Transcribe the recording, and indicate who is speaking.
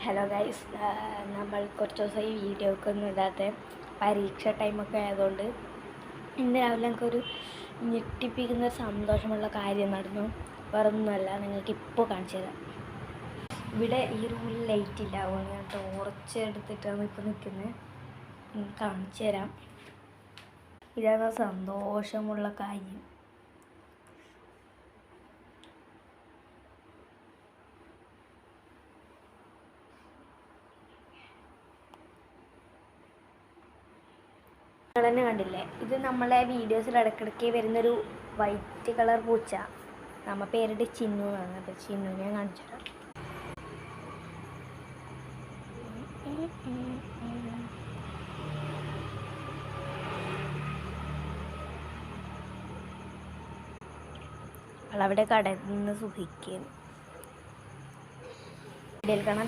Speaker 1: Hello guys, നമ്മൾ കുറച്ച് ദിവസമായി വീഡിയോ ഒക്കെ ഒന്നും ഇടാത്ത പരീക്ഷ ടൈമൊക്കെ ആയതുകൊണ്ട് ഇന്ന് രാവിലെ നമുക്കൊരു ഞെട്ടിപ്പിക്കുന്ന സന്തോഷമുള്ള കാര്യം നടന്നു. വേറൊന്നുമല്ല, നിങ്ങൾക്ക് ഇപ്പോൾ കാണിച്ചു തരാം. ഇവിടെ ഈ റൂമിൽ ലൈറ്റ് ഇല്ല, അതുകൊണ്ട് ഞാൻ ടോർച്ച് എടുത്തിട്ടാണ് ഇപ്പോൾ നിൽക്കുന്നത്. കാണിച്ചു തരാം. ഇതാണ് സന്തോഷമുള്ള കാര്യം. നിങ്ങൾ തന്നെ കണ്ടില്ലേ, ഇത് നമ്മളെ വീഡിയോസിൽ ഇടയ്ക്കിടയ്ക്ക് വരുന്നൊരു വൈറ്റ് കളർ പൂച്ച. നമ്മ പേരിട്ട് ചിന്നു എന്നാണ്. അപ്പോൾ ചിന്നു ഞാൻ കാണിച്ചു തരാം. അവളവിടെ കടയിൽ നിന്ന് സുഖിക്കുന്നു. കാണാൻ